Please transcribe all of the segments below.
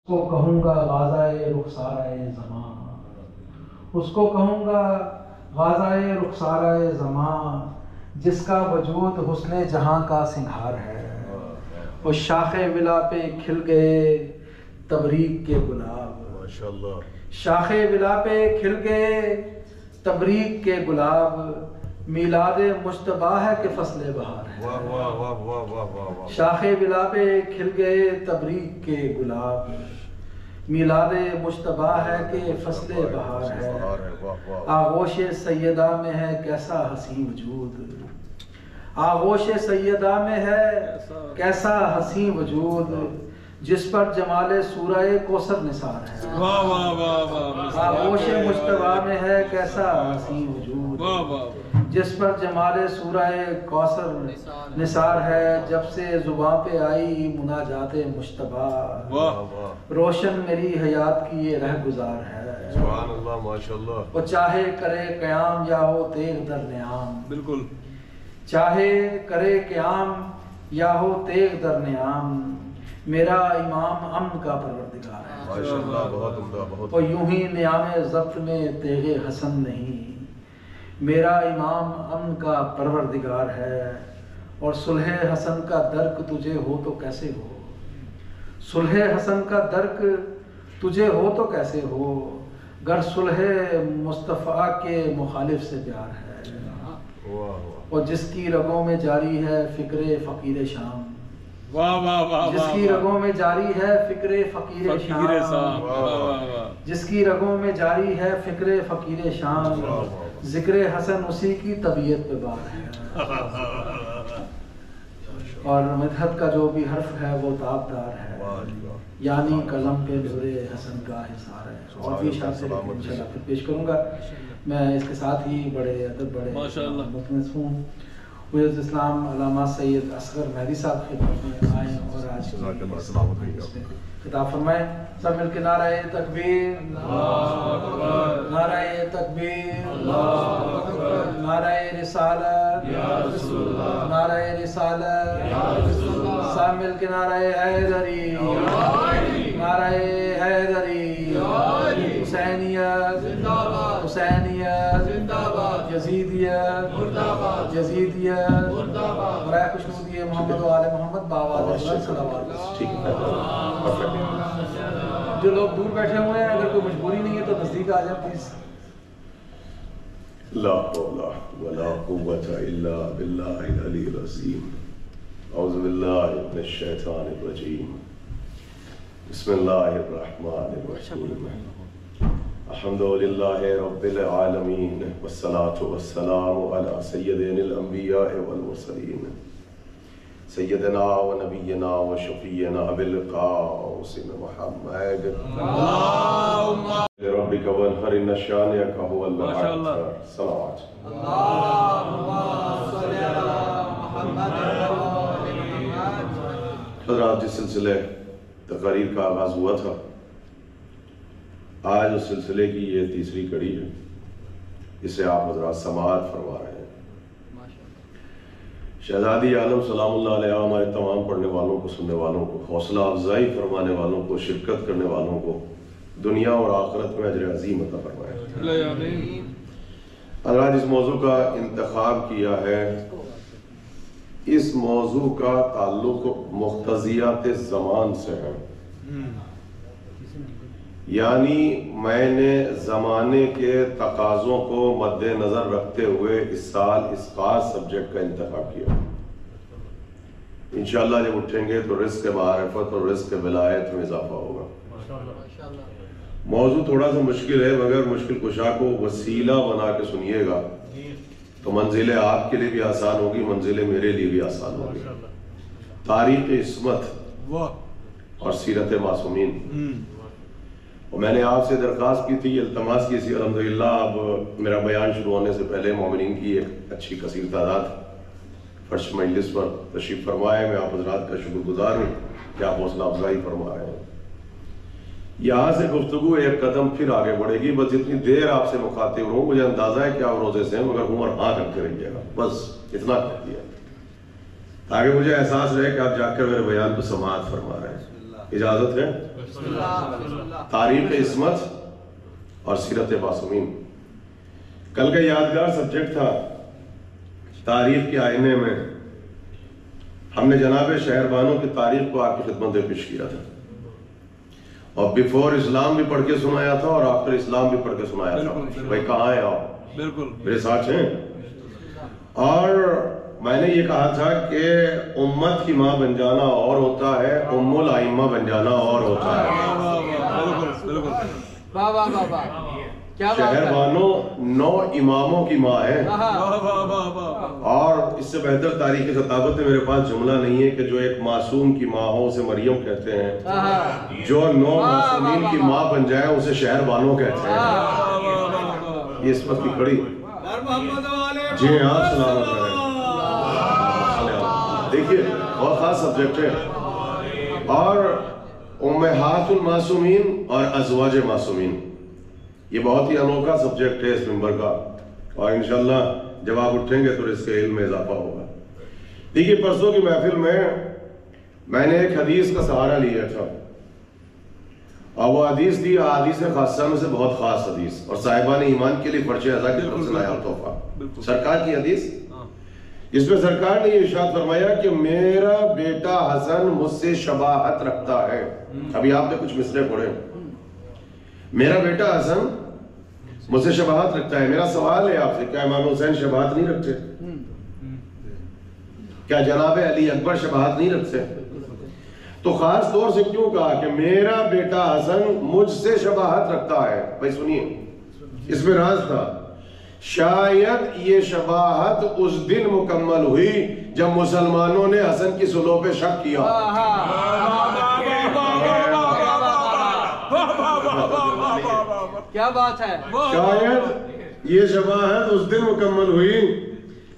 کو کہوں گا غازائے رخسارۂ زمان، اس کو کہوں گا غازائے رخسارۂ زمان، جس کا وجود حسن جہاں کا سنگھار ہے۔ اس شاخ ولا پہ کھل گئے تبریک کے گلاب، ماشاءاللہ شاخ ولا پہ کھل گئے تبریک کے گلاب، میلاد مجتبیٰ ہے کہ فصل بہار ہے۔ واہ واہ واہ واہ واہ واہ واہ۔ شاخ ولا پہ کھل گئے تبریک کے گلاب، میلاد مجتبیٰ ہے کہ فصل بہار ہے۔ آغوش سیدہ میں ہے کیسا حسین وجود، آغوش سیدہ میں ہے کیسا حسین وجود، جس پر جمال سورہ کوثر نثار ہے۔ واہ واہ واہ واہ۔ آغوش مجتبیٰ میں ہے کیسا حسین وجود، واہ واہ۔ جس پر جمال سورہ کوثر نثار ہے۔ جب سے زباں پہ آئی مناجات مجتبیٰ، واہ واہ۔ روشن میری حیات کی یہ رہ گزار ہے۔ سبحان اللہ ماشاءاللہ۔ وہ چاہے کرے قیام یا ہو تیغ در نیام، بالکل۔ چاہے کرے قیام یا ہو تیغ در نیام، میرا امام امن کا پروردگار ہے۔ ماشاءاللہ بہت عمدہ بہت۔ وہ یوں ہی نیام ضبط میں تیغ حسن نہیں، میرا امام امن کا پروردگار ہے۔ اور صلح حسن کا درک تجھے ہو تو کیسے ہو، صلح حسن کا درک تجھے ہو تو کیسے ہو، گر صلح مصطفیٰ کے مخالف سے پیار ہے۔ واہ واہ۔ اور جس کی رگوں میں جاری ہے فکر فقیر شام، واہ واہ واہ۔ جس کی رگوں میں جاری ہے فکر فقیر شام، جس کی رگوں میں جاری ہے فکر فقیر شام، ذکر حسن اسی کی طبیعت پہ بار ہے۔ اور مدحت کا جو بھی حرف ہے وہ تابدار ہے، یعنی قلم پہ نور حسن کا حصار ہے۔ اور بھی اشارے سے انشاءاللہ پھر پیش کروں گا۔ میں اس کے ساتھ ہی بڑے ادب بڑے مطمئن ہوں حجت اسلام علامہ سید اصغر مہدی صاحب خدمت میں آئے اور آج کی خطاب فرمائیں۔ سب مل کے نعرہ تکبیر، نعرہ تکبیر، نعرہ رسالت، نعرہ رسالت، سب مل کے نعرہ حیدری، نعرہ حیدری، حسینیت، حسینیت، یزیدیت، یزیدیت، برائے خوشنودی محمد و آل محمد باواد صلوات۔ جو لوگ دور بیٹھے ہوئے ہیں اگر کوئی مجبوری نہیں ہے تو نزدیک آ جائیں پلیز۔ لا حول ولا قوة الا باللہ العلی العظیم۔ اعوذ باللہ من الشیطان الرجیم۔ بسم اللہ الرحمن الرحیم۔ الحمد للہ رب العالمین، والصلاة والسلام علی سیدنا الانبیاء والمرسلین، سیدنا و نبینا و شفینا بالقاسم محمد ربک وانحر ان شانئک هو الابتر۔ صلوات۔ حضرات، جس سلسلے تقاریر کا آغاز ہوا تھا، آج اس سلسلے کی یہ تیسری کڑی ہے، اسے آپ حضرات سماعت فرما رہے ہیں۔ شہزادی عالم سلام اللہ علیہ ہمارے تمام پڑھنے والوں کو، سننے والوں کو، حوصلہ افزائی فرمانے والوں کو، شرکت کرنے والوں کو دنیا اور آخرت میں اجر عظیم عطا فرمائے۔ حضرات، اس موضوع کا انتخاب کیا ہے، اس موضوع کا تعلق مقتضیات زمان سے ہے، یعنی میں نے زمانے کے تقاضوں کو مد نظر رکھتے ہوئے اس سال اس خاص سبجیکٹ کا انتخاب کیا۔ انشاءاللہ جب اٹھیں گے تو رزق معرفت اور رزق ولایت میں اضافہ ہوگا۔ موضوع تھوڑا سا مشکل ہے، مگر مشکل کشا کو وسیلہ بنا کے سنیے گا تو منزلیں آپ کے لیے بھی آسان ہوگی، منزلیں میرے لیے بھی آسان ہوگی۔ تاریخ عصمت اور سیرت معصومین۔ اور میں نے آپ سے درخواست کی تھی، التماس کی تھی، الحمدللہ اب میرا بیان شروع ہونے سے پہلے مومنین کی ایک اچھی کثیر تعداد فرش مجلس پر تشریف فرمائے۔ میں آپ حضرات کا شکر گزار ہوں کہ آپ حوصلہ افزائی فرما رہے ہیں۔ یہاں سے گفتگو ایک قدم پھر آگے بڑھے گی، بس جتنی دیر آپ سے مخاطب رہوں، مجھے اندازہ ہے کہ آپ روزے سے ہیں، مگر عمر ہاں کرتے رہیے گا، بس اتنا کہہ دیا تاکہ مجھے احساس رہے کہ آپ جا کر میرے بیان کو سماعت فرما رہے ہیں۔ اجازت ہے؟ تاریخ عصمت اور سیرت معصومین. کل کا یادگار سبجیکٹ تھا تاریخ کے آئینے میں. ہم نے جناب شہربانوں کی تاریخ کو آپ کی خدمت میں پیش کیا تھا اور بیفور اسلام بھی پڑھ کے سنایا تھا اور آفٹر اسلام بھی پڑھ کے سنایا تھا. بھائی کہاں ہیں آپ؟ بالکل میرے ساتھ ہیں. اور میں نے یہ کہا تھا کہ امت کی ماں بن جانا اور ہوتا ہے، ام الائمہ بن جانا اور ہوتا ہے. شہربانوں 9 اماموں کی ماں ہے اور اس سے بہتر تاریخی خطابت میں میرے پاس جملہ نہیں ہے کہ جو ایک معصوم کی ماں ہو اسے مریم کہتے ہیں، جو 9 معصومین کی ماں بن جائے اسے شہربانوں کہتے ہیں. یہ اس وقت کی کڑی. جی ہاں سلامت رہے. دیکھیے بہت خاص سبجیکٹ ہے اور امہات المعصومین اور ازواج معصومین یہ بہت ہی انوکھا سبجیکٹ ہے اس ممبر کا اور انشاءاللہ جب آپ اٹھیں گے تو اس کے علم میں اضافہ ہوگا. دیکھیے پرسوں کی محفل میں نے ایک حدیث کا سہارا لیا تھا اور وہ حدیث تھی احادیث خاصہ میں سے بہت خاص حدیث اور صاحبان ایمان کے لیے فرش اعزاز کی طرف سے لایا تحفہ سرکار کی حدیث جس میں سرکار نے یہ ارشاد فرمایا کہ میرا بیٹا حسن مجھ سے شباہت رکھتا ہے. ابھی آپ نے کچھ مصرے پڑھے. میرا بیٹا حسن مجھ سے شباہت رکھتا ہے. میرا سوال ہے آپ سے کیا امام حسین شباہت نہیں رکھتے؟ کیا جناب علی اکبر شباہت نہیں رکھتے؟ تو خاص طور سے کیوں کہا کہ میرا بیٹا حسن مجھ سے شباہت رکھتا ہے؟ بھائی سنیے اس میں راز تھا. شاید یہ شباہت اس دن مکمل ہوئی جب مسلمانوں نے حسن کی صلح پہ شک کیا. کیا بات ہے. شاید یہ شباہت اس دن مکمل ہوئی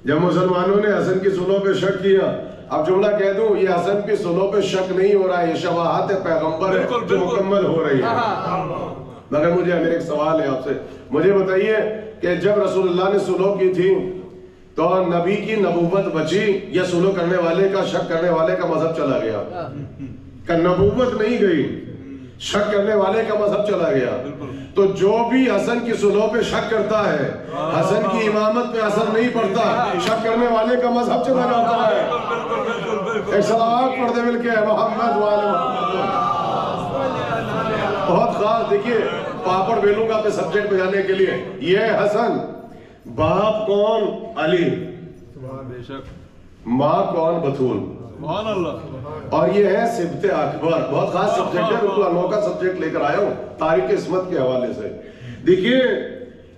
جب مسلمانوں نے حسن کی صلح پہ شک کیا. اب جملہ کہہ دوں یہ حسن کی صلح پہ شک نہیں ہو رہا ہے، یہ شباہت پیغمبر ہے جو مکمل ہو رہی ہے. مگر میرے ایک سوال ہے آپ سے، مجھے بتائیے کہ جب رسول اللہ نے صلح کی تھی تو نبی کی نبوت بچی یا صلح کرنے والے کا شک کرنے والے کا مذہب چلا گیا؟ کہ نبوت نہیں گئی، شک کرنے والے کا مذہب چلا گیا. تو جو بھی حسن کی صلح پہ شک کرتا ہے حسن کی امامت پہ اثر نہیں پڑتا، شک کرنے والے کا مذہب چلا جاتا ہے. ایک صلوات پڑھ دے مل کے محمد والے محمد. بہت خاص. دیکھیے پاپڑ بیلوں گا پہ سبجیکٹ پہ جانے کے لیے. یہ حسن باپ کون؟ علی. ماں کون؟ بطول. اور یہ ہے سبت اکبر. بہت خاص سبجیکٹ ہے، بالکل انوکھا سبجیکٹ لے کر آیا ہوں تاریخ عصمت کے حوالے سے. دیکھیے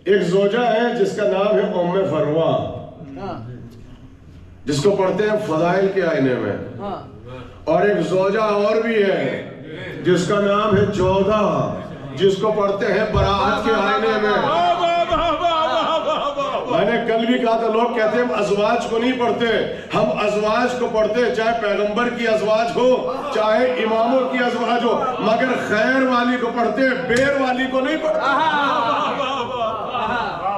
ایک زوجہ ہے جس کا نام ہے ام فروہ، جس کو پڑھتے ہیں فضائل کے آئینے میں. اور ایک زوجہ اور بھی ہے جس کا نام ہے جودہ، جس کو پڑھتے ہیں براءت کے آئینے میں. میں نے کل بھی کہا تھا لوگ کہتے ہیں ہم ازواج کو نہیں پڑھتے. ہم ازواج کو پڑھتے چاہے پیغمبر کی ازواج ہو چاہے اماموں کی ازواج ہو، مگر خیر والی کو پڑھتے، بیر والی کو نہیں پڑھتے.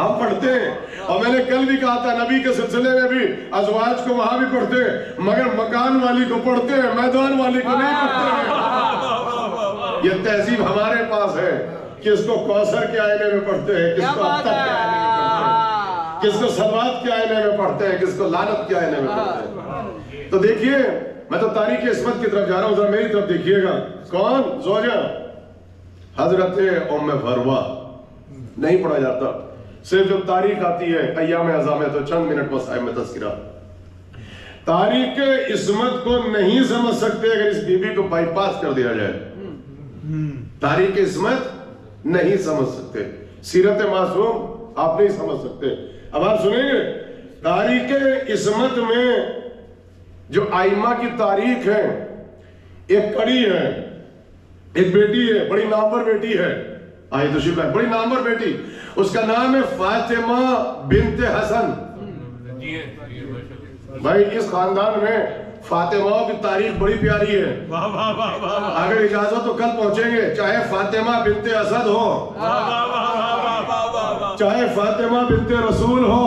ہم پڑھتے ہیں. اور میں نے کل بھی کہا تھا نبی کے سلسلے میں بھی ازواج کو وہاں بھی پڑھتے مگر مکان والی کو پڑھتے ہیں، میدان والی کو نہیں پڑھتے. یہ تہذیب ہمارے پاس ہے. کس کو کوثر کے آئینے میں پڑھتے ہیں، کس کو ابتر کے آئینے میں پڑھتے ہیں، کس کو صلوات کے آئینے میں پڑھتے ہیں، کس کو لعنت کے آئینے میں پڑھتے ہیں. تو دیکھیے میں تو تاریخ عصمت کی طرف جا رہا ہوں، ذرا میری طرف دیکھیے گا. کون زوجہ؟ حضرت ام فروہ. نہیں پڑھا جاتا، صرف جب تاریخ آتی ہے ایام اعظام میں تو چند منٹ مسائل میں تذکرہ. تاریخ عصمت کو نہیں سمجھ سکتے اگر اس بی بی کو بائی پاس کر دیا جائے. تاریخ عصمت نہیں سمجھ سکتے، سیرت معصوم آپ نہیں سمجھ سکتے. اب آپ سنیں گے تاریخ عصمت میں جو ائمہ کی تاریخ ہے، ایک کڑی ہے، ایک بیٹی ہے، بڑی نامور بیٹی ہے. آئیے تشریف لائیں. بڑی نامور بیٹی، اس کا نام ہے فاطمہ بنت حسن. بھائی اس خاندان میں فاطمہ کی تاریخ بڑی پیاری ہے. اگر اجازت تو کل پہنچیں گے، چاہے فاطمہ بنت اسد ہو، چاہے فاطمہ بنت رسول ہو،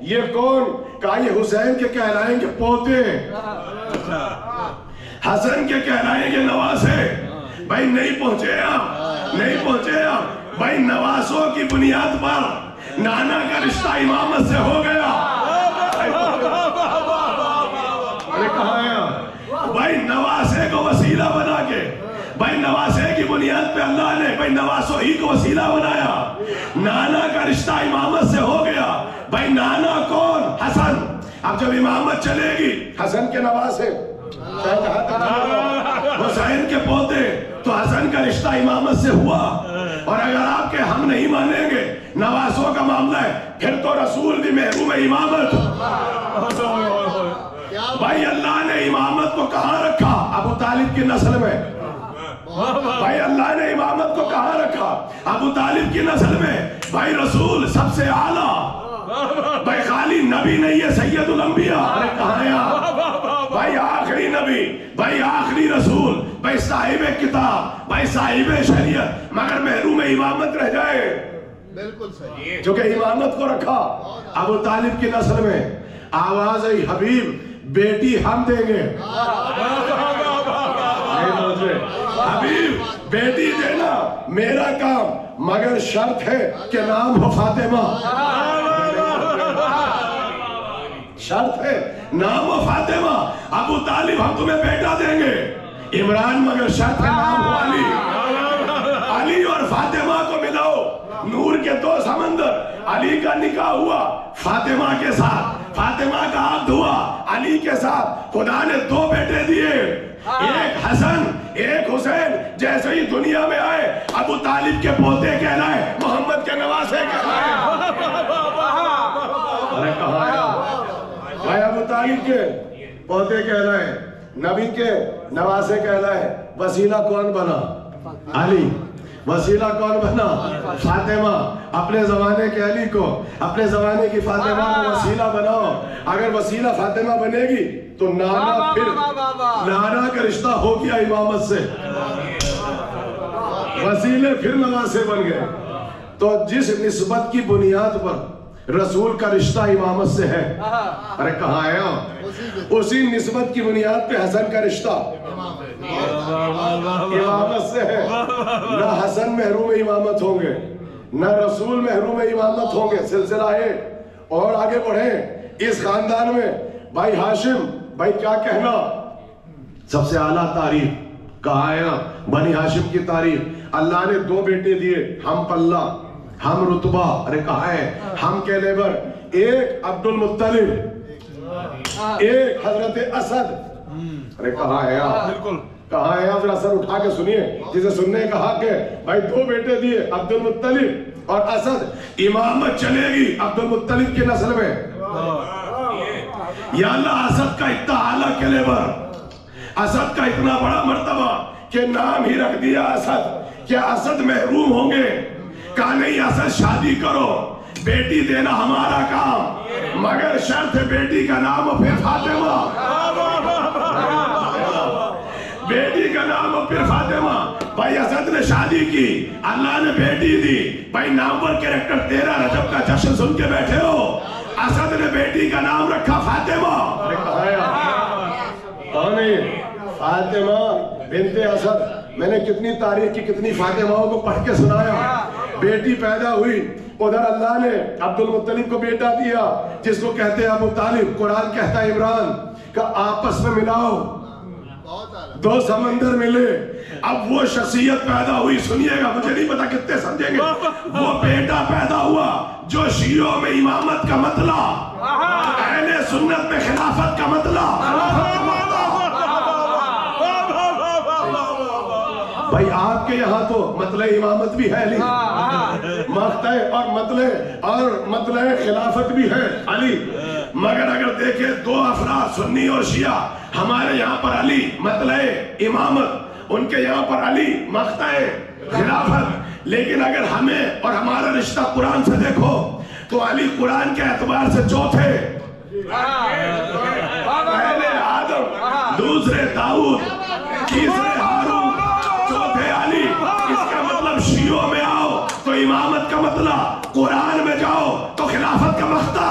یہ کون؟ کہا یہ حسین کے کہلائیں گے پوتے، حسن کے کہلائیں گے نواسے۔ بھائی نہیں پہنچے آپ، نہیں پہنچے آپ۔ بھائی نواسوں کی بنیاد پر نانا کا رشتہ امامت سے ہو گیا۔ ارے کہاں ہے آپ؟ بھائی نواسے کو وسیلہ بنا کے، بھائی نواسے کی بنیاد پہ اللہ نے بھائی نواسوں ہی کو وسیلہ بنایا، نانا کا رشتہ امامت سے ہو گیا۔ بھائی نانا کون؟ حسن۔ اب جب امامت چلے گی حسن کے نواسے، حسین کے پوتے، تو حسن کا رشتہ امامت سے ہوا۔ اور اگر آپ کے ہم نہیں مانیں گے نواسوں کا معاملہ ہے، پھر تو رسول بھی محروم امامت۔ بھائی اللہ نے امامت کو کہاں رکھا؟ ابو طالب کی نسل میں۔ بھائی اللہ نے امامت کو کہاں رکھا؟ ابو طالب کی نسل میں۔ بھائی رسول سب سے اعلیٰ، بھائی خالی نبی نہیں ہے، سید الانبیاء۔ ارے کہاں ہے آپ؟ بھائی آخری نبی، بھائی آخری رسول، بھائی صاحب کتاب، بھائی صاحب شریعت، مگر محروم امامت رہ جائے۔ بالکل صحیح، جو کہ امامت کو رکھا ابو طالب کی نسل میں۔ آواز ہے حبیب بیٹی ہم دیں گے، حبیب بیٹی دینا میرا کام، مگر شرط ہے کہ نام ہو فاطمہ۔ شرط ہے نام ہو فاطمہ۔ ابو طالب ہم تمہیں بیٹا دیں گے عمران، مگر شرط ہے نام ہو علی۔ علی اور فاطمہ کو ملاؤ، نور کے دو سمندر۔ علی کا نکاح ہوا فاطمہ کے ساتھ، فاطمہ کا عقد ہوا علی کے ساتھ۔ خدا نے دو بیٹے دیے، ایک حسن ایک حسین۔ جیسے ہی دنیا میں آئے ابو طالب کے پوتے کہلائے، محمد کے نواسے کہلائے۔ ارے کہاں آیا؟ بھائی ابو طالب کے پوتے کہلائے، نبی کے نواسے کہلائے۔ وسیلہ کون بنا؟ علی۔ وسیلہ کون بنا؟ فاطمہ۔ اپنے زمانے کے علی کو، اپنے زمانے کی فاطمہ کو وسیلہ بناؤ۔ اگر وسیلہ فاطمہ بنے گی تو نانا پھر نانا کا رشتہ ہو گیا امامت سے، وسیلے پھر نواسے بن گئے۔ تو جس نسبت کی بنیاد پر رسول کا رشتہ امامت سے ہے، ارے کہاں آیا؟ اسی نسبت کی بنیاد پہ حسن کا رشتہ امامت سے ہے۔ نہ حسن محروم امامت ہوں گے، نہ رسول محروم امامت ہوں گے۔ سلسلہ ہے اور آگے بڑھیں اس خاندان میں۔ بھائی ہاشم، بھائی کیا کہنا، سب سے اعلیٰ تعریف کہا ہے نا بنی ہاشم کی تعریف۔ اللہ نے دو بیٹے دیے، ہم پلہ ہم رتبہ، ارے کہا ہے ہم کے لیبر۔ ایک عبد المطلب، ایک حضرت اسد۔ ارے کہا ہے آپ؟ بالکل کہا ہے آپ؟ ذرا سر اٹھا کے سنیے، جسے سننے کا حق ہے۔ بھائی دو بیٹے دیے، عبد المطلب اور اسد۔ امامت چلے گی عبد المطلب کی نسل میں۔ یا اللہ اسد کا اتنا اعلیٰ کیلیبر، اسد کا اتنا بڑا مرتبہ کہ نام ہی رکھ دیا اسد۔ کیا اسد محروم ہوں گے؟ کہا نہیں، اسد شادی کرو، بیٹی دینا ہمارا کام، مگر شرط ہے بیٹی کا نام ہو پھر فاطمہ۔ بیٹی کا نام ہو پھر فاطمہ۔ بھائی اسد نے شادی کی، اللہ نے بیٹی دی۔ بھائی نامور کریکٹر 13 رجب کا جشن سن کے بیٹھے ہو، اسد نے بیٹی کا نام رکھا فاطمہ۔ ارے کہاں ہے؟ کون ہے؟ فاطمہ بنت اسد۔ میں نے کتنی تاریخ کی کتنی فاطمہوں کو پڑھ کے سنایا۔ بیٹی پیدا ہوئی، ادھر اللہ نے عبد المطلب کو بیٹا دیا جس کو کہتے ہیں ابو طالب، قرآن کہتا ہے عمران کا آپس میں ملاؤ، دو سمندر ملے۔ اب وہ شخصیت پیدا ہوئی، سنیے گا، مجھے نہیں پتا کتنے سمجھیں گے۔ وہ بیٹا پیدا ہوا جو شیعوں میں امامت کا مطلع، اہل سنت میں خلافت کا مطلع۔ بھائی آپ کے یہاں تو مطلع امامت بھی ہے علی، مقطع اور مطلع خلافت بھی ہے علی، مگر اگر دیکھیں دو افراد سنی اور شیعہ، ہمارے یہاں پر علی مطلع امامت، ان کے یہاں پر علی مقطع خلافت۔ لیکن اگر ہمیں اور ہمارا رشتہ قرآن سے دیکھو تو علی قرآن کے اعتبار سے چوتھے، پہلے آدم، دوسرے داؤد، تیسرے ہارون، چوتھے علی۔ اس کا مطلب شیعوں میں آؤ تو امامت کا مطلب، قرآن میں جاؤ تو خلافت کا مقطع۔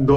2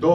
2,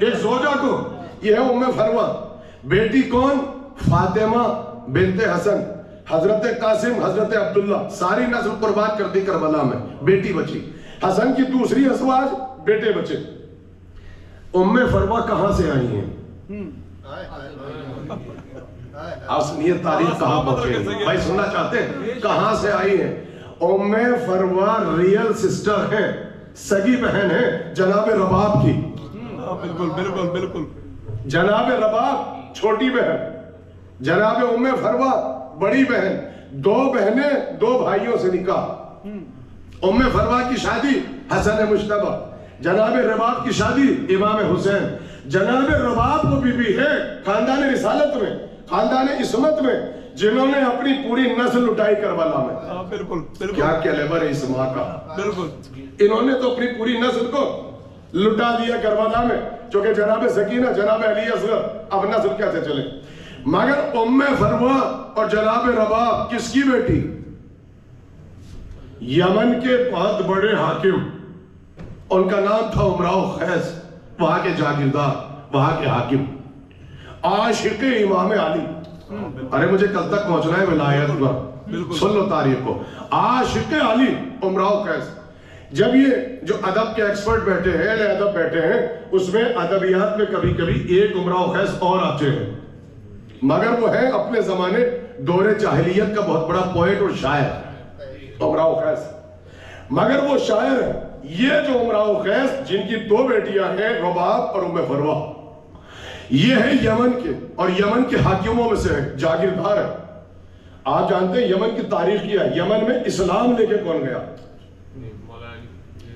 ایک زوجہ کو، یہ ہے ام فروا. بیٹی کون؟ فاطمہ بنت حسن، حضرت قاسم، حضرت عبداللہ، ساری نسل قربان کر دی کربلا میں، بیٹی بچی. حسن کی دوسری ازواج، بیٹے بچے. ام فروا کہاں سے آئی ہیں؟ آپ سنیے تاریخ کہاں پہنچے. بھائی سننا چاہتے ہیں کہاں سے آئی ہیں؟ ام فروا ریل سسٹر ہے، سگی بہن ہے جناب رباب کی. بالکل بالکل بالکل. جناب رباب چھوٹی بہن، جناب ام فروا بڑی بہن. دو بہنیں دو بھائیوں سے نکاح. ام فروا کی شادی حسن مجتبی، جناب رباب کی شادی امام حسین. جناب رباب کو بی ہے خاندان رسالت میں، خاندان عصمت میں، جنہوں نے اپنی پوری نسل لٹائی کربلا میں. بالکل بالکل. کیا کیلیبر ہے اس ماں کا. بالکل. انہوں نے تو اپنی پوری نسل کو لٹا دیا کربلا میں، چونکہ جناب سکینہ، جناب علی اصغر، اب نسل کیسے چلے. مگر ام فروا اور جناب رباب کس کی بیٹی؟ یمن کے بہت بڑے حاکم، ان کا نام تھا امراؤ خیس، وہاں کے جاگیردار، وہاں کے حاکم، عاشق امام علی. ارے مجھے کل تک پہنچنا ہے ولایت پر، سن لو تاریخ کو. عاشق علی امراؤ خیس. جب یہ جو ادب کے ایکسپرٹ بیٹھے ہیں، اہل ادب بیٹھے ہیں، اس میں ادبیات میں کبھی کبھی ایک امراؤ خیس اور آتے ہیں، مگر وہ ہے اپنے زمانے دور جاہلیت کا بہت بڑا پوئٹ اور شاعر امراؤ خیس. مگر وہ شاعر ہے. یہ جو امراؤ خیس جن کی دو بیٹیاں ہیں رباب اور ام فروا، یہ ہے یمن کے، اور یمن کے حاکموں میں سے ہے، جاگیردار ہے. آپ جانتے ہیں یمن کی تاریخ کیا ہے؟ یمن میں اسلام لے کے کون گیا؟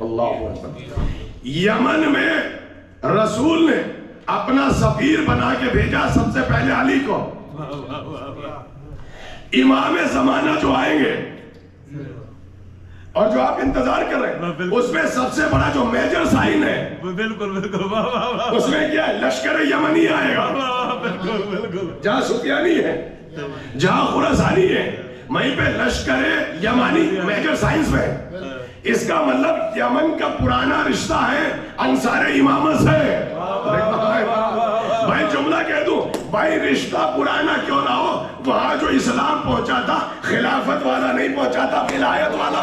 اللہ اکبر. یمن میں رسول نے اپنا سفیر بنا کے بھیجا سب سے پہلے علی کو. امام زمانہ جو آئیں گے اور جو آپ انتظار کر رہے ہیں، اس میں سب سے بڑا جو میجر سائن ہے، بالکل بالکل، اس میں کیا ہے؟ لشکر یمنی آئے گا. بالکل بالکل. جہاں سفیانی ہے، جہاں خراسانی ہے، وہیں پہ لشکر یمانی میجر سائنس میں. اس کا مطلب یمن کا پرانا رشتہ ہے انصار امامت سے. بھائی جملہ کہہ دوں، بھائی رشتہ پرانا کیوں نہ ہو، وہاں جو اسلام پہنچا تھا خلافت والا نہیں پہنچا تھا، ولایت والا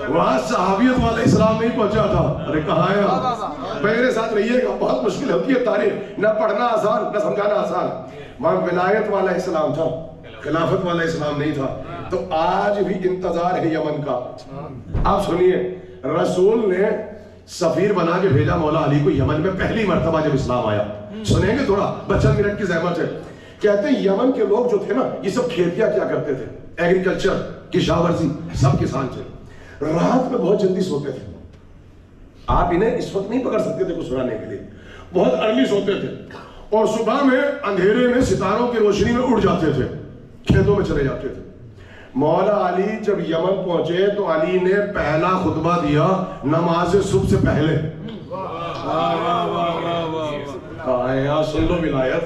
وہاں صحابیت والا اسلام نہیں پہنچا تھا. ارے کہاں ہے؟ میرے ساتھ رہیے گا، بہت مشکل ہوتی ہے تاریخ، نہ پڑھنا آسان نہ سمجھانا آسان. وہاں ولایت والا اسلام تھا، خلافت والا اسلام نہیں تھا. تو آج بھی انتظار ہے یمن کا. آپ سنیے، رسول نے سفیر بنا کے بھیجا مولا علی کو یمن میں پہلی مرتبہ جب اسلام آیا. سنیں گے تھوڑا، بچہ منٹ کی زحمت ہے. کہتے ہیں یمن کے لوگ جو تھے نا، یہ سب کھیتیاں کیا کرتے تھے، ایگریکلچر، کشاورزی، سب کسان تھے. رات میں بہت جلدی سوتے تھے. آپ انہیں اس وقت نہیں پکڑ سکتے تھے کچھ سنانے کے لیے. بہت ارلی سوتے تھے اور صبح میں اندھیرے میں ستاروں کی روشنی میں اڑ جاتے تھے، کھیتوں میں چلے جاتے تھے. مولا علی جب یمن پہنچے تو علی نے پہلا خطبہ دیا نماز صبح سے پہلے. سن لو ولایت،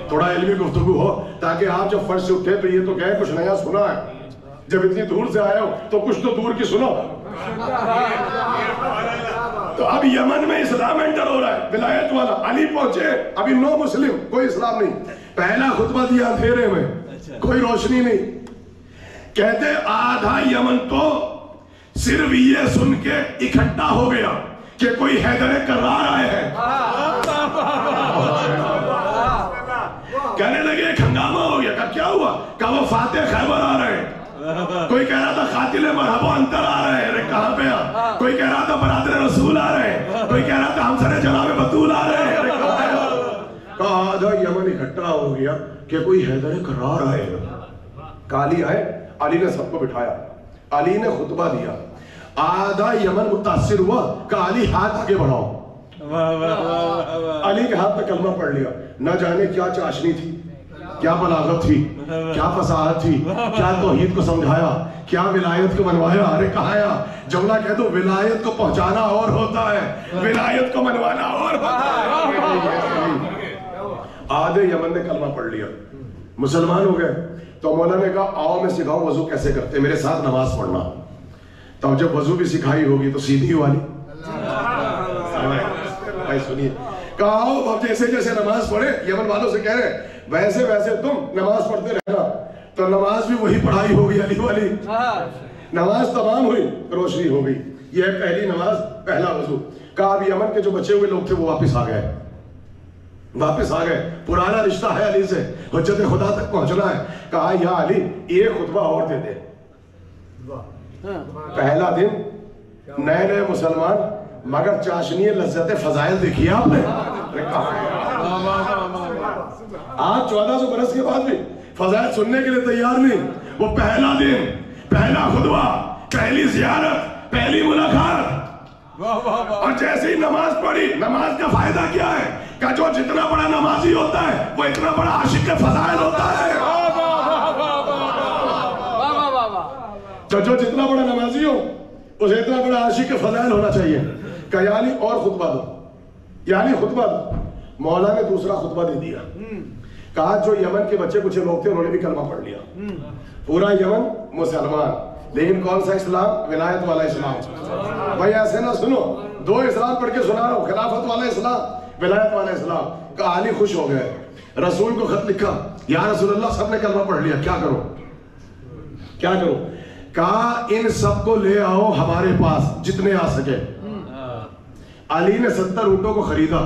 تھوڑا علمی گفتگو ہو تاکہ آپ جب فرش سے اٹھے تو یہ تو کہے کچھ نیا سنا ہے. جب اتنی دور سے آئے ہو تو کچھ تو دور کی سنو. تو اب یمن میں اسلام انٹر ہو رہا ہے، ولایت والا. علی پہنچے، ابھی نو مسلم، کوئی اسلام نہیں. پہلا خطبہ دیا اندھیرے میں، کوئی روشنی نہیں. کہتے آدھا یمن تو صرف یہ سن کے اکٹھا ہو گیا کہ کوئی حیدر کرار آئے ہیں. کہنے لگے ایک ہنگامہ ہو گیا. کہا کیا ہوا؟ کہا وہ فاتح خیبر آ رہے ہیں. کوئی کہہ رہا تھا قاتل مرحبا انتر آ رہے ہیں. کہاں پہ آ؟ کوئی کہہ رہا تھا برادر رسول آ رہے ہیں. کوئی کہہ رہا تھا ہم سر جناب بطول آ رہے ہیں. کہا آدھا یمن اکٹھا ہو گیا کہ کوئی حیدر کرار آئے گا. علی آئے، علی نے سب کو بٹھایا، علی نے خطبہ دیا. آدھا یمن متاثر ہوا کہ علی ہاتھ آگے بڑھاؤ. علی کے ہاتھ پہ کلمہ پڑھ لیا. نہ جانے کیا چاشنی تھی، کیا بلاغت تھی، کیا فصاحت تھی، کیا توحید کو سمجھایا، کیا ولایت کو منوایا. ارے کہاں ہے؟ جملہ کہہ دو، ولایت کو پہنچانا اور ہوتا ہے، ولایت کو منوانا اور ہوتا ہے. آدھے یمن نے کلمہ پڑھ لیا، مسلمان ہو گئے. تو مولا نے کہا آؤ میں سکھاؤں وضو کیسے کرتے، میرے ساتھ نماز پڑھنا. تو جب وضو بھی سکھائی ہوگی تو سیدھی والی بھائی سنیے، کہا اب جیسے جیسے نماز پڑھے، یمن والوں سے کہہ رہے ویسے ویسے تم نماز پڑھتے رہنا، تو نماز بھی وہی پڑھائی ہوگی علی والی، نماز تمام ہوئی، روشنی ہو گئی، یہ ہے پہلی نماز، پہلا وضو۔ کہا اب یمن کے جو بچے ہوئے لوگ تھے وہ واپس آ گئے، پرانا رشتہ ہے علی سے، حجت خدا تک پہنچنا ہے۔ کہا یا علی ایک خطبہ اور دے دے۔ پہلا دن نئے نئے مسلمان، مگر چاشنی لذت فضائل دیکھیے آپ نے، آج 1400 برس کے بعد بھی فضائل سننے کے لیے تیار نہیں۔ وہ پہلا دن، پہلا خطبہ، پہلی زیارت، پہلی ملاقات، اور جیسے ہی نماز پڑھی، نماز کا فائدہ کیا ہے کہ جو جتنا بڑا نمازی ہوتا ہے وہ اتنا بڑا عاشق کے فضائل ہوتا ہے۔ تو جو جتنا بڑا نمازی ہو اسے اتنا بڑا عاشق کے فضائل ہونا چاہیے۔ کہ یعنی اور خطبہ دو، یعنی خطبہ دو۔ مولا نے دوسرا خطبہ دے دیا، کہا جو یمن کے بچے کچھ لوگ تھے انہوں نے بھی کلمہ پڑھ لیا، پورا یمن مسلمان، لیکن کون سا اسلام؟ ولایت والا اسلام۔ بھائی ایسے نہ سنو، دو اسلام پڑھ کے سنا رہا ہوں، خلافت والا اسلام، ولایت والا اسلام۔ کہا علی خوش ہو گئے، رسول کو خط لکھا، یا رسول اللہ سب نے کلمہ پڑھ لیا، کیا کرو کیا کرو؟ کہا ان سب کو لے آؤ ہمارے پاس جتنے آ سکے۔ علی نے 70 اونٹوں کو خریدا،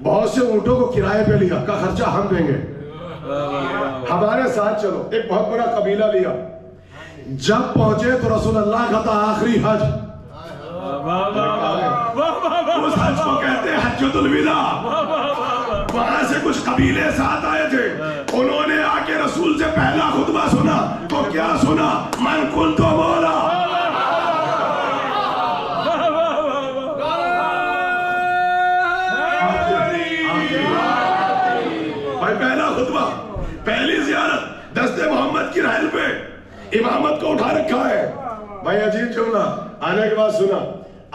بہت سے اونٹوں کو کرائے پہ لیا، کا خرچہ ہم دیں گے، ہمارے ساتھ چلو۔ ایک بہت بڑا قبیلہ لیا، جب پہنچے تو رسول اللہ کا تھا آخری حج، اس حج کو کہتے ہیں حجۃ الوداع۔ وہاں سے کچھ قبیلے ساتھ آئے تھے، انہوں نے آ کے رسول سے پہلا خطبہ سنا تو کیا سنا؟ من کنت مولا، پہلا خطبہ، پہلی زیارت، دست محمد کی رحل پہ امامت کو اٹھا رکھا ہے۔ بھائی عجیب جملہ، آنے کے بعد سنا،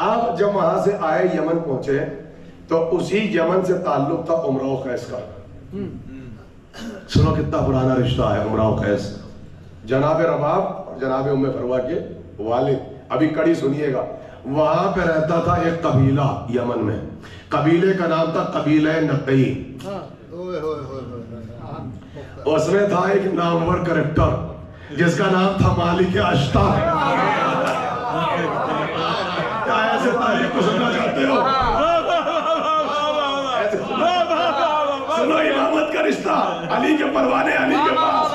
آپ جب وہاں سے آئے یمن پہنچے تو اسی یمن سے تعلق تھا عمرہ و قیس کا۔ سنو کتنا پرانا رشتہ ہے عمرہ و قیس، جناب رباب اور جناب ام فروا کے والد۔ ابھی کڑی سنیے گا، وہاں پہ رہتا تھا ایک قبیلہ یمن میں، قبیلے کا نام تھا قبیلہ نقی۔ اس میں تھا ایک نامور کریکٹر جس کا نام تھا مالک اشتر۔ کیا ایسے تاریخ کو سننا چاہتے ہو؟ سنو امامت کا رشتہ، علی کے پروانے علی کے پاس۔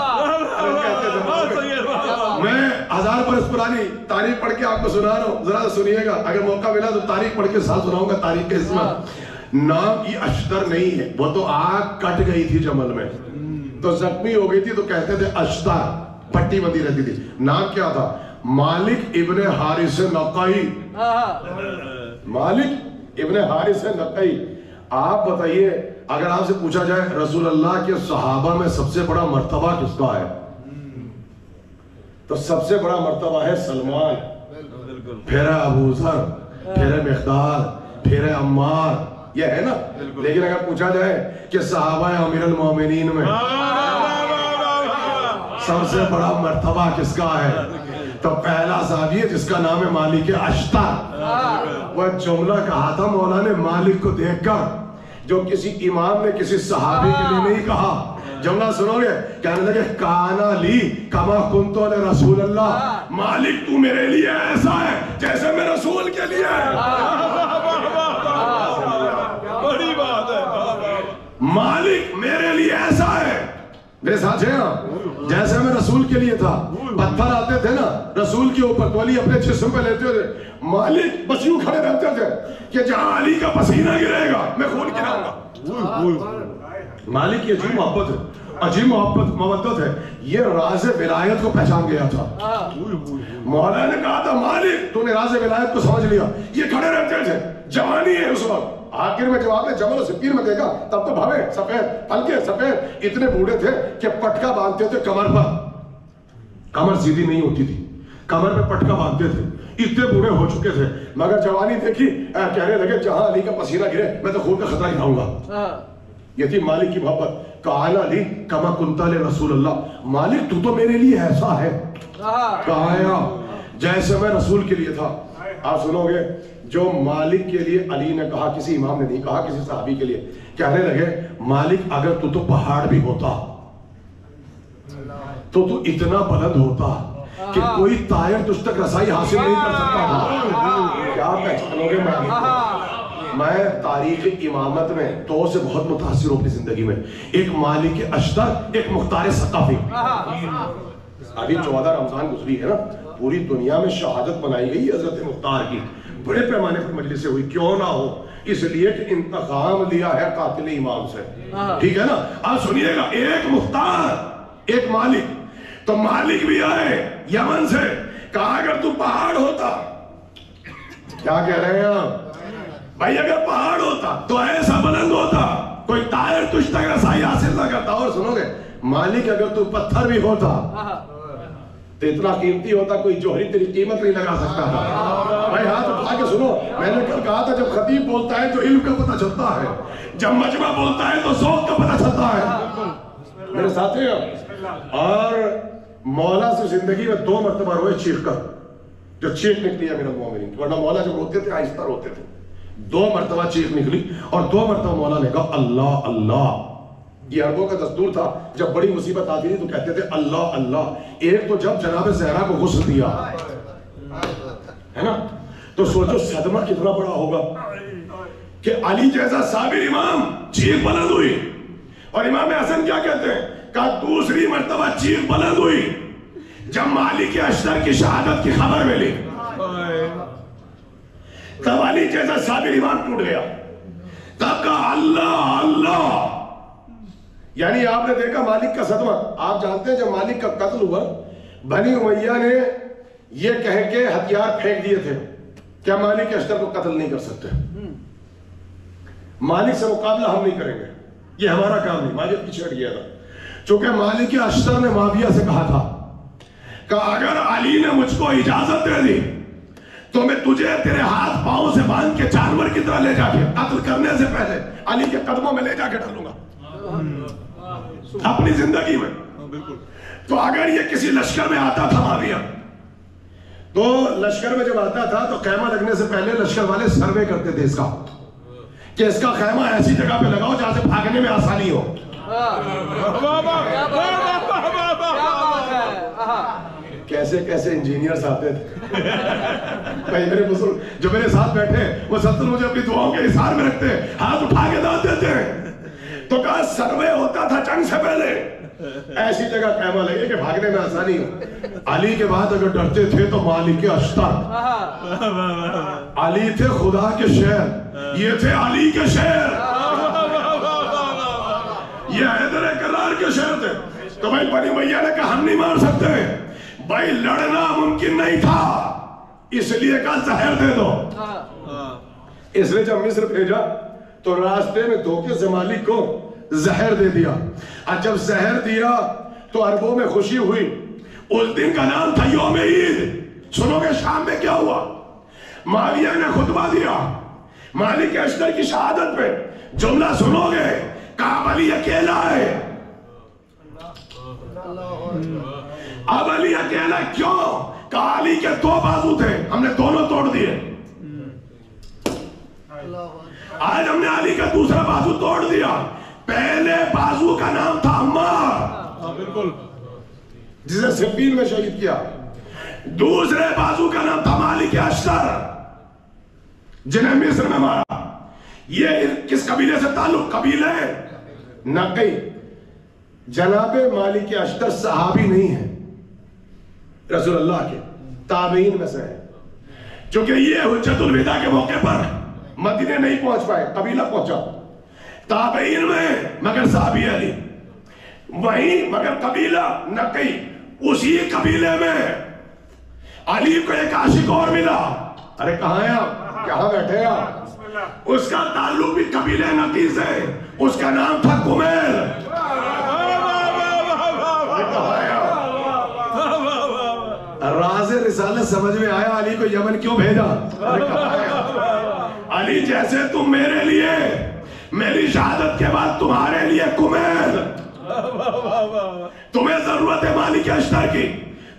میں 1000 برس پرانی تاریخ پڑھ کے آپ کو سنا رہا ہوں، ذرا سنیے گا، اگر موقع ملا تو تاریخ پڑھ کے ساتھ سناؤں گا۔ تاریخ کے عصمت نام یہ اشتر نہیں ہے، وہ تو آگ کٹ گئی تھی جمل میں تو زخمی ہو گئی تھی تو کہتے تھے اشتر، پٹی بندی رہتی تھی۔ نام کیا تھا؟ مالک ابن حارث نقی، مالک ابن حارث نقی۔ آپ بتائیے اگر آپ سے پوچھا جائے رسول اللہ کے صحابہ میں سب سے بڑا مرتبہ کس کا ہے تو سب سے بڑا مرتبہ ہے سلمان، پھر ہے ابو ذر، پھر ہے مقداد، پھر ہے عمار، یہ ہے نا۔ لیکن اگر پوچھا جائے کہ صحابہ امیر المومنین میں سب سے بڑا مرتبہ کس کا ہے تو پہلا صحابی ہے جس کا نام ہے مالک اشتر۔ وہ جملہ کہا تھا مولا نے مالک کو دیکھ کر جو کسی امام نے کسی صحابی کے لیے نہیں کہا۔ جملہ سنو گے، کہنے لگے کانا لی کما کنتو رسول اللہ، مالک تو میرے لیے ایسا ہے جیسے میں رسول کے لیے ہے۔ بڑی بات ہے، مالک میرے لیے ایسا ہے، میرے ساتھ ہے نا، جیسے میں رسول کے لیے تھا۔ پتھر آتے تھے نا رسول کے اوپر تو علی اپنے جسم پہ لیتے تھے، مالک بس یوں کھڑے رہتے تھے کہ جہاں علی کا پسینہ گرے گا میں خون گراؤں گا۔ مالک کی عجیب محبت ہے، عجیب محبت مودت ہے، یہ راز ولایت کو پہچان گیا تھا۔ مولا نے کہا تھا مالک تو نے راز ولایت کو سمجھ لیا، یہ کھڑے رہتے تھے، جوانی ہے اس وقت۔ آخر میں جب آپ نے جبل و سپیر میں دیکھا تب تو بھوے سفید، ہلکے سفید، اتنے بوڑھے تھے کہ پٹکا باندھتے تھے کمر پر، کمر سیدھی نہیں ہوتی تھی، کمر پہ پٹکا باندھتے تھے، اتنے بوڑھے ہو چکے تھے، مگر جوانی دیکھی کہنے لگے جہاں علی کا پسینہ گرے میں تو خون کا خطرہ ہی گا۔ یہ تھی مالک کی محبت۔ کہا علی کما کنتا لے رسول اللہ، مالک تو میرے لیے ایسا ہے۔ کہا جیسے میں رسول کے لیے تھا. آپ سنو گے جو مالک کے لیے علی نے کہا, کسی امام نے نہیں کہا, کسی صحابی کے لیے, کہنے لگے مالک اگر تو پہاڑ بھی ہوتا تو اتنا بلند ہوتا کہ کوئی طائر تجھ تک رسائی حاصل نہیں کر سکتا تھا. کیا پہچانو گے مالک؟ میں تاریخ امامت میں دو سے بہت متاثر ہوں اپنی زندگی میں, ایک مالک اشتر, ایک مختار ثقفی. ابھی 14 رمضان گزری ہے نا, پوری دنیا میں شہادت بنائی گئی حضرت مختار کی, بڑے پیمانے پر مجلس سے ہوئی, کیوں نہ ہو, اس لیے کہ انتقام لیا ہے قاتل امام سے. ٹھیک ہے نا. آپ سنیے گا, ایک مختار ایک مالک. تو مالک بھی آئے یمن سے, کہا اگر تو پہاڑ ہوتا, کیا کہہ رہے ہیں آپ بھائی, اگر پہاڑ ہوتا تو ایسا بلند ہوتا کوئی طائر تجھ تک رسائی حاصل نہ کرتا. اور سنو گے مالک اگر تو پتھر بھی ہوتا تو اتنا قیمتی ہوتا کوئی جوہری تیری قیمت نہیں لگا سکتا تھا. بھائی ہاتھ اٹھا کے سنو, میں نے کل کہا تھا جب خطیب بولتا ہے تو علم کا پتہ چلتا ہے, جب مجمع بولتا ہے تو ذوق کا پتہ چلتا ہے. میرے ساتھی ہیں, اور مولا سے زندگی میں 2 مرتبہ روئے چیخ کر, جو چیخ نکلی ہے میرا مومنین, ورنہ مولا جب روتے تھے آہستہ روتے تھے. 2 مرتبہ چیخ نکلی اور 2 مرتبہ مولا نے کہا اللہ اللہ. یہ عربوں کا دستور تھا, جب بڑی مصیبت آتی تھی تو کہتے تھے اللہ اللہ. ایک تو جب جناب زہرا کو غسل دیا ہے نا, تو سوچو صدمہ کتنا بڑا ہوگا کہ علی جیسا صابر امام چیخ بلند ہوئی, اور امام حسن کیا کہتے ہیں, کہا دوسری مرتبہ چیخ بلند ہوئی جب مالک اشتر کی شہادت کی خبر ملی, تب علی جیسا صابر امام ٹوٹ گیا, تب کہا اللہ اللہ. یعنی آپ نے دیکھا مالک کا صدمہ. آپ جانتے ہیں جب مالک کا قتل ہوا, بنی امیہ نے یہ کہہ کے ہتھیار پھینک دیے تھے کیا مالک اشتر کو قتل نہیں کر سکتے, مالک سے مقابلہ ہم نہیں کریں گے, یہ ہمارا کام نہیں. مالک پیچھے ہٹ گیا تھا, چونکہ مالک اشتر نے معاویہ سے کہا تھا کہ اگر علی نے مجھ کو اجازت دے دی تو میں تجھے تیرے ہاتھ پاؤں سے باندھ کے جانور کی طرح لے جا کے قتل کرنے سے پہلے علی کے قدموں میں لے جا کے ڈالوں گا اپنی زندگی میں. تو اگر یہ کسی لشکر میں آتا تھا معاویہ, تو لشکر میں جب آتا تھا تو خیمہ لگنے سے پہلے لشکر والے سروے کرتے تھے اس کا, کہ اس کا خیمہ ایسی جگہ پہ لگاؤ جہاں سے بھاگنے میں آسانی ہو. کیسے کیسے انجینئرز آتے تھے بھائی میرے بزرگ جو میرے ساتھ بیٹھے, وہ سب مجھے اپنی دعاؤں کے اظہار میں رکھتے, ہاتھ اٹھا کے دعوت دیتے. تو کہا سروے ہوتا تھا جنگ سے پہلے, ایسی جگہ خیمہ لگے کہ بھاگنے میں آسانی ہو. علی کے بعد اگر ڈرتے تھے تو مالک اشتر, علی تھے خدا کے شہر, یہ تھے علی کے شہر, یہ حیدر کرار کے شہر تھے. تو بھائی بنی امیہ نے کہا ہم نہیں مار سکتے, بھائی لڑنا ممکن نہیں تھا, اس لیے کہا زہر دے دو. اس لیے جب مصر بھیجا تو راستے میں دھوکے سے مالک کو زہر دے دیا, اور جب زہر دیا تو عربوں میں خوشی ہوئی. اس دن کا نام تھا یوم عید. سنو گے شام میں کیا ہوا, معاویہ نے خطبہ دیا مالک اشتر کی شہادت پہ, جملہ سنو گے, کہا علی اکیلا ہے. اب علی اکیلا کیوں, کہا علی کے 2 بازو تھے, ہم نے دونوں توڑ دیے. آج ہم نے علی کا دوسرا بازو توڑ دیا. پہلے بازو کا نام تھا عمار, بالکل, جسے صفین میں شہید کیا. دوسرے بازو کا نام تھا مالک اشتر, جنہیں مصر میں مارا. یہ کس قبیلے سے تعلق, قبیلے نقی. جناب مالک اشتر صحابی نہیں ہے, رسول اللہ کے تابعین میں سے ہے. چونکہ یہ حجت الوداع کے موقع پر مدینے نہیں پہنچ پائے, قبیلہ پہنچا تابعین میں, مگر صحابی علی وہیں, مگر قبیلہ نقی. اسی قبیلے میں علی کو ایک عاشق اور ملا. ارے کہاں ہیں آپ, کہاں بیٹھے آپ, اس کا تعلق بھی قبیلہ نقی سے, اس کا نام تھا کمیل. راز رسالت سمجھ میں آیا, علی کو یمن کیوں بھیجا. علی جیسے تم میرے لیے میری شہادت کے بعد تمہارے لیے کمیل. تمہیں ضرورت ہے مالک اشتر کی,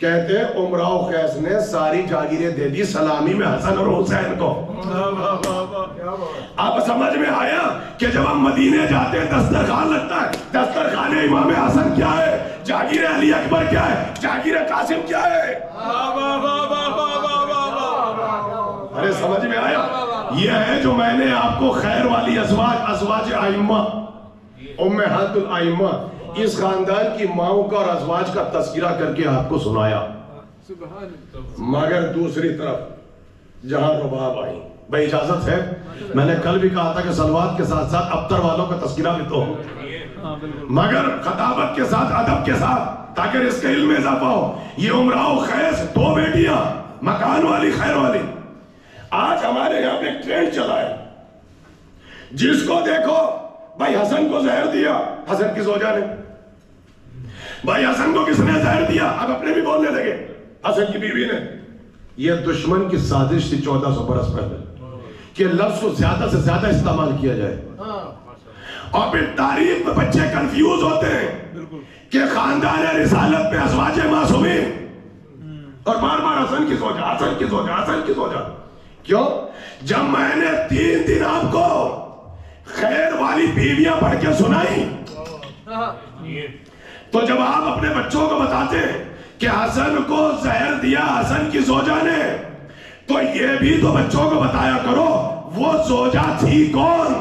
کہتے ہیں عمراء خیس نے ساری جاگیریں دے دی سلامی میں حسن اور حسین کو. آپ سمجھ میں آیا کہ جب ہم مدینے جاتے ہیں دسترخوان لگتا ہے, دسترخوان امام حسن کیا ہے, جاگیر علی اکبر کیا ہے, جاگیر قاسم کیا ہے. ارے سمجھ میں آیا؟ یہ ہے جو میں نے آپ کو خیر والی ازواج ائمہ, امہات الائمہ, اس خاندان کی ماؤں کا اور ازواج کا تذکرہ کر کے آپ کو سنایا. مگر دوسری طرف جہاں رباب آئی, بھائی اجازت ہے, میں نے کل بھی کہا تھا کہ صلوات کے ساتھ ساتھ ابتر والوں کا تذکرہ بھی تو ہو, مگر خطابت کے ساتھ ادب کے ساتھ, تاکہ اس کے علم میں اضافہ ہو. یہ عمراء خیس 2 بیٹیاں, مکان والی خیر والی. آج ہمارے یہاں پہ ایک ٹرینڈ چلا ہے, جس کو دیکھو بھائی حسن کو زہر دیا, حسن کی زوجہ نے, بھائی حسن کو کس نے زہر دیا, اب اپنے بھی بولنے لگے, حسن کی بیوی نے. یہ دشمن کی سازش تھی 1400 برس پہلے کہ لفظ کو زیادہ سے زیادہ استعمال کیا جائے, اور پھر تاریخ میں بچے کنفیوز ہوتے ہیں کہ خاندان رسالت پہ ازواج معصومین اور بار بار حسن کی زوجہ, حسن کی زوجہ, حسن کی زوجہ. کیوں؟ جب میں نے 3 دن آپ کو خیر والی بیویاں پڑھ کے سنائی, تو جب آپ اپنے بچوں کو بتاتے کہ حسن کو زہر دیا حسن کی زوجہ نے, تو یہ بھی تو بچوں کو بتایا کرو وہ زوجہ تھی کون,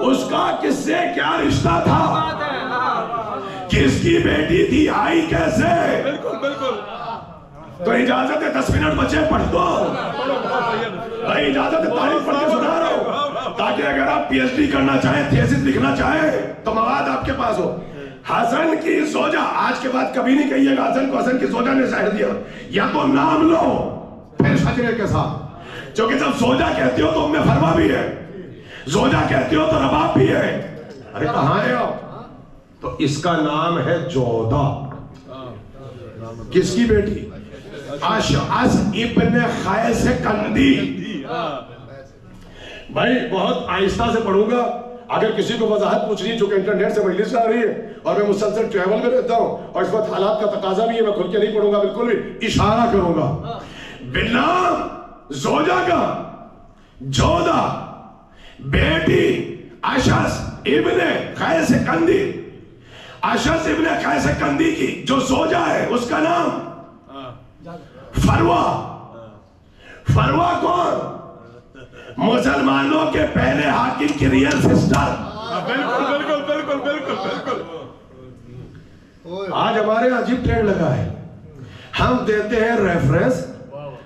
اس کا کس سے کیا رشتہ تھا, کس کی بیٹی تھی, آئی کیسے. تو اجازت ہے 10 منٹ بچے پڑھ دو بھائی, اجازت ہے تاریخ پڑھ کے سنا رہا ہوں, تاکہ اگر آپ پی ایچ ڈی کرنا چاہیں, تھیسس لکھنا چاہیں, تو مواد آپ کے پاس ہو. حسن کی زوجہ, آج کے بعد کبھی نہیں کہیے گا حسن کو حسن کی زوجہ نے زہر دیا, یا تو نام لو پھر شجرے کے ساتھ, کیونکہ جب زوجہ کہتے ہو تو ام فرما بھی ہے, زوجہ کہتے ہو تو رباب بھی ہے. ارے کہاں ہے آپ؟ تو اس کا نام ہے جودہ. کس کی بیٹی؟ اشعث ابن قیس کندی. بھائی بہت آہستہ سے پڑھوں گا, اگر کسی کو وضاحت پوچھنی, چونکہ انٹرنیٹ سے مجلس آ رہی ہے اور میں مسلسل ٹریول میں رہتا ہوں, اور اس وقت حالات کا تقاضا بھی ہے, میں کھل کے نہیں پڑھوں گا, بالکل بھی اشارہ کروں گا. بنام زوجہ کا جودہ, بیٹی اشعث ابن قیس کندی. اشعث ابن قیس کندی کی جو زوجہ ہے اس کا نام فروا. فروا کون؟ مسلمانوں کے پہلے حاکم کی ریئل سسٹر. بالکل بالکل بالکل بالکل. آج ہمارے عجیب ٹرینڈ لگا ہے, ہم دیتے ہیں ریفرنس,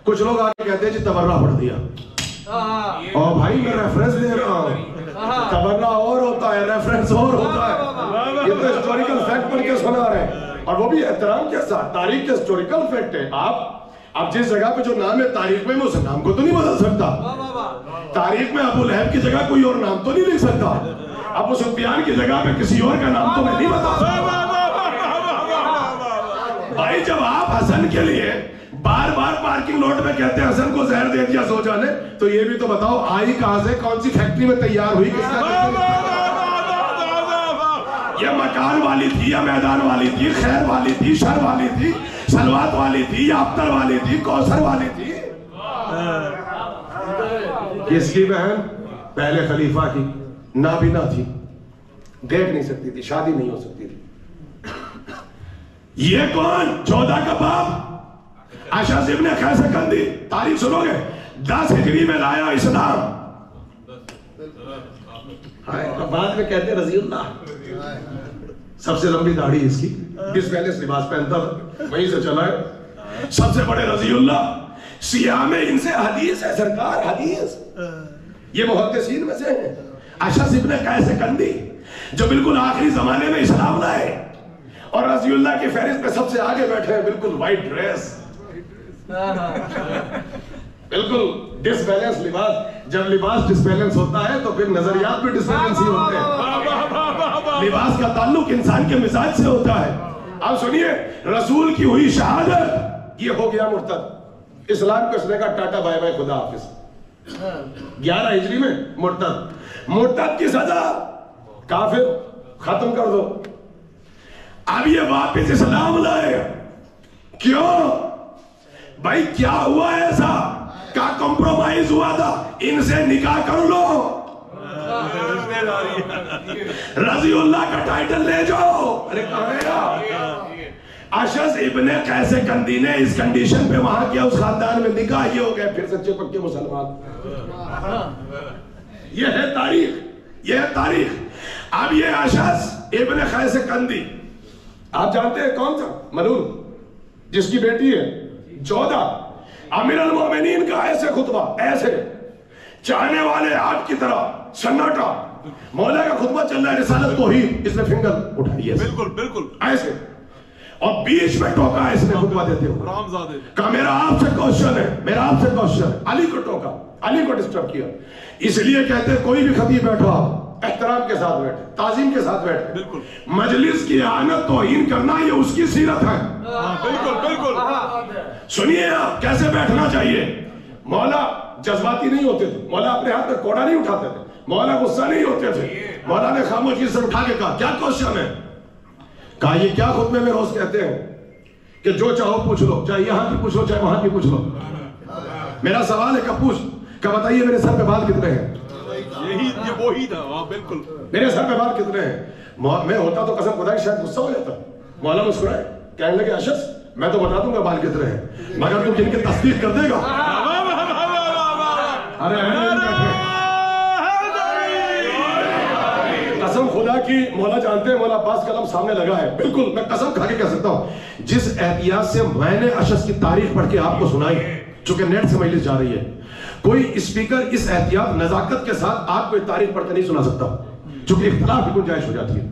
کچھ لوگ آگے کہتے ہیں جی تبرہ پڑھ دیا, اور بھائی میں ریفرنس دے رہا ہوں, تبرہ اور ہوتا ہے, ریفرنس اور ہوتا ہے. یہ تو ہسٹوریکل فیکٹ پڑھ کے سنا رہے ہیں, اور وہ بھی احترام کے ساتھ. تاریخ کے ہسٹوریکل فیکٹ ہے. آپ جس جگہ پہ جو نام ہے تاریخ میں اس نام کو تو نہیں بدل سکتا. تاریخ میں ابو لہب کی جگہ کوئی اور نام تو نہیں لکھ سکتا, ابو سفیان کی جگہ پہ کسی اور کا نام تو میں نہیں بتا سکتا. بھائی جب آپ حسن کے لیے بار بار پارکنگ لوٹ میں کہتے ہیں حسن کو زہر دے دیا زوجہ نے, تو یہ بھی تو بتاؤ آئی کہاں سے, کون سی فیکٹری میں تیار ہوئی, کس کا, یہ مکان والی تھی یا میدان والی تھی, خیر والی تھی, شر والی تھی, سلوات والی تھی یا ابتر والی تھی, کوثر والی تھی. کس کی بہن؟ پہلے خلیفہ کی, نابینا تھی, دیکھ نہیں سکتی تھی, شادی نہیں ہو سکتی تھی. یہ کون؟ جودہ کا باپ اشعث ابن قیس کندی. تاریخ سنو گے, 10 ہجری میں لایا اسلام. بعد میں کہتے رضی اللہ, سب سے لمبی داڑھی اس کی, کس پہلے لباس پہنتا تھا, وہیں سے چلا ہے. سب سے بڑے رضی اللہ, سیاہ میں ان سے حدیث ہے سرکار, حدیث. یہ محدثین میں سے ہیں. اشعث ابن قیس کندی جو بالکل آخری زمانے میں اسلام لائے, اور رضی اللہ کی فہرست میں سب سے آگے بیٹھے ہیں, بالکل وائٹ ڈریس, بالکل ڈس بیلنس لباس. جب لباس ڈس بیلنس ہوتا ہے تو پھر نظریات بھی ڈس بیلنس ہی ہوتے ہیں. لباس کا تعلق انسان کے مزاج سے ہوتا ہے. اب سنیے, رسول کی ہوئی شہادت, یہ ہو گیا مرتد. اسلام کو اس نے کہا ٹاٹا بائے بائے خدا حافظ. 11 ہجری میں مرتد. مرتد کی سزا کافر, ختم کر دو. اب یہ واپس اسلام لائے. کیوں بھائی کیا ہوا ایسا کا کمپرومائز ہوا تھا, ان سے نکاح کر لو, رضی اللہ کا ٹائٹل لے جاؤ. ارے کہاں گیا اشعث ابن قیس کندی نے اس کنڈیشن پہ وہاں کیا, اس خاندان میں نکاح یہ ہو گئے پھر سچے پکے مسلمان. یہ ہے تاریخ, یہ ہے تاریخ. اب یہ اشعث ابن قیس کندی آپ جانتے ہیں کون تھا؟ ملعون, جس کی بیٹی ہے جودہ. امیر المومنین کا ایسے خطبہ, ایسے چاہنے والے آگ کی طرح سناٹا, مولا کا خطبہ چل رہا ہے رسالت توحید, اس نے فنگر اٹھائی ہے بالکل بالکل ایسے, اور بیچ میں ٹوکا اس نے خطبہ دیتے ہوئے کہا میرا آپ سے کوشچن ہے, میرا آپ سے کوشچن ہے. علی کو ٹوکا, علی کو ڈسٹرب کیا. اس لیے کہتے ہیں کوئی بھی خطیب بیٹھا احترام کے ساتھ بیٹھے, تعظیم کے ساتھ بیٹھے. بالکل مجلس کی اعانت توہین کرنا یہ اس کی سیرت ہے. بالکل بالکل. سنیے آپ کیسے بیٹھنا چاہیے. مولا جذباتی نہیں ہوتے تھے, مولا اپنے ہاتھ میں کوڑا نہیں اٹھاتے تھے, مولا غصہ نہیں ہوتے تھے. مولا نے خاموشی سے اٹھا کے کہا کیا کوشچن ہے؟ کہا یہ کیا خطبے میں روز کہتے ہیں کہ جو چاہو پوچھ لو, چاہے یہاں کی پوچھ لو چاہے وہاں کی پوچھ لو. میرا سوال ہے کہ پوچھ, کہ بتائیے میرے سر پہ بال کتنے ہیں؟ یہ وہی تھا. بالکل میرے سر پہ بال کتنے ہیں؟ میں ہوتا تو قسم خدا کی شاید غصہ ہو جاتا. مولا مسکرائے, کہنے لگے اشعث میں تو بتا دوں گا بال کتنے ہیں, مگر تم جن کی تصدیق کر دے گا. ارے قسم خدا کی مولا جانتے ہیں, مولا عباس قلم سامنے لگا ہے. بالکل میں قسم کھا کے کہہ سکتا ہوں, جس احتیاط سے میں نے اشعث کی تاریخ پڑھ کے آپ کو سنائی, چونکہ نیٹ سے مجلس جا رہی ہے, کوئی اسپیکر اس احتیاط نزاکت کے ساتھ آپ کو تاریخ پڑھ کے نہیں سنا سکتا, چونکہ اختلاف کی گنجائش ہو جاتی ہے.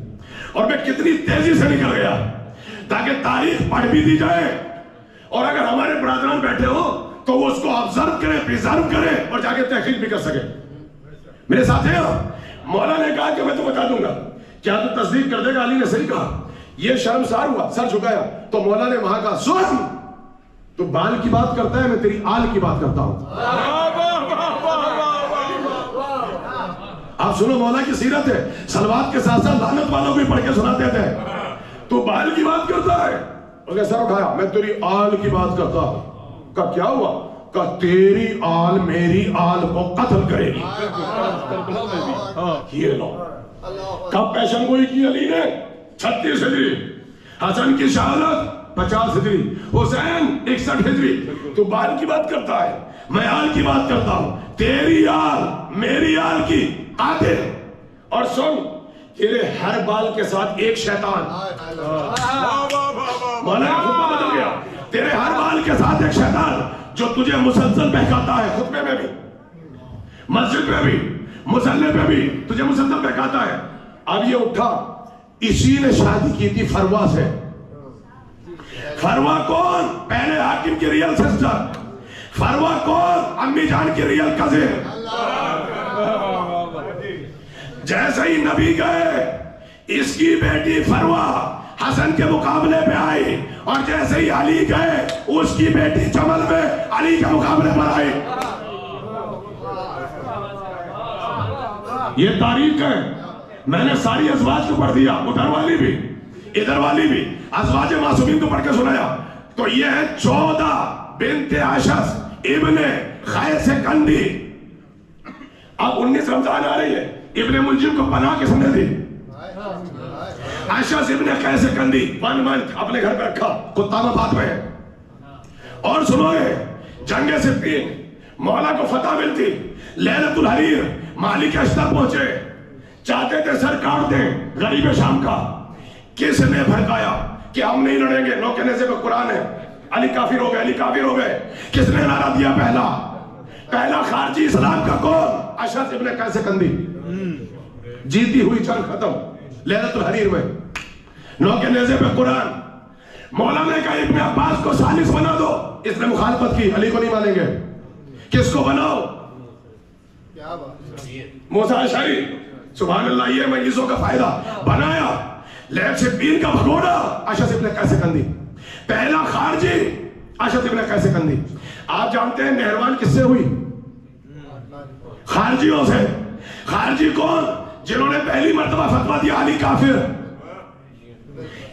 اور میں کتنی تیزی سے نکل گیا تاکہ تاریخ پڑھ بھی دی جائے, اور اگر ہمارے برادران بیٹھے ہو تو وہ اس کو آبزرو کرے, پریزرو کرے, اور جا کے تحقیق بھی کر سکے. میرے ساتھ ہیں مولا نے کہا کہ میں تو بتا دوں گا, کیا تو تصدیق کر دے گا؟ علی نے صحیح کہا. یہ شرمسار ہوا, سر جھکایا, تو مولا نے وہاں کہا سن تو بال کی بات کرتا ہے, میں تیری آل کی بات کرتا ہوں. آپ سنو مولا کی سیرت ہے, صلوات کے ساتھ ساتھ لعنت والوں بھی پڑھ کے سناتے تھے. تو بال کی بات کرتا ہے, اس نے سر اٹھایا, میں تیری آل کی بات کرتا ہوں. کہا کیا ہوا؟ کہا تیری آل میری آل کو قتل کرے گی. یہ لو کب پیشن گوئی کی علی نے؟ 36 ہجری. حسن کی شہادت 50 ہجری, حسین 61 ہجری. تو بال کی بات کرتا ہے, میں آل کی بات کرتا ہوں. تیری آل میری آل کی قاتل. اور سن, تیرے ہر بال کے ساتھ ایک شیطان. مولا کا خطبہ بدل گیا. تیرے ہر بال کے ساتھ ایک شیطان جو تجھے مسلسل بہکاتا ہے, خطبے میں بھی, مسجد میں بھی, مصلی پہ بھی تجھے مسلسل بہکاتا ہے. اب یہ اٹھا, اسی نے شادی کی تھی فروا سے. فروا کون؟ پہلے حاکم کی ریئل سسٹر. فروا کون؟ امی جان کی ریئل کزن. جیسے ہی نبی گئے, اس کی بیٹی فروا حسن کے مقابلے پہ آئی, اور جیسے ہی علی گئے, اس کی بیٹی جمل میں علی کے مقابلے پر آئی. یہ تاریخ ہے. میں نے ساری ازواج کو پڑھ دیا, ادھر والی بھی ادھر والی بھی, ازواج معصومین کو پڑھ کے سنایا. تو یہ ہے جودہ بنت اشعث ابن قیس کندی. اب 19 رمضان آ رہی ہے, ابن ملجم کو پناہ کس نے دی؟ اشعث ابن قیس کندی 1 منتھ اپنے گھر پہ رکھا, قطام آباد میں. اور سنو گے, جنگ صفین, مولا کو فتح ملتی, لیلۃ الحریر, مالک اشتر پہنچے, چاہتے تھے سر کاٹ دیں غریب شام کا. کس نے بھڑکایا کہ ہم نہیں لڑیں گے؟ نو کے نیزے پہ قرآن ہے, علی کافر ہو گئے, علی کافر ہو گئے. کس نے نعرہ دیا پہلا خارجی اسلام کا کون؟ اشعث ابن قیس کندی. جیتی ہوئی جنگ ختم لیلۃ الحریر میں, نو کے نیزے پہ قرآن. مولا نے کہا ابن عباس کو ثالث بنا دو, اس نے مخالفت کی, علی کو نہیں مانیں گے. کس کو بناؤ؟ موسیٰ اشعری, سبحان اللہ, یہ مجلسوں کا فائدہ. بنایا لیب سے پیر کا بھگوڑا اشعث ابن قیس کندی. پہلا خارجی اشعث ابن قیس کندی. آپ جانتے ہیں نہروان کس سے ہوئی؟ خارجیوں سے. خارجی کون؟ جنہوں نے پہلی مرتبہ فتویٰ دیا علی کافر.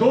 2,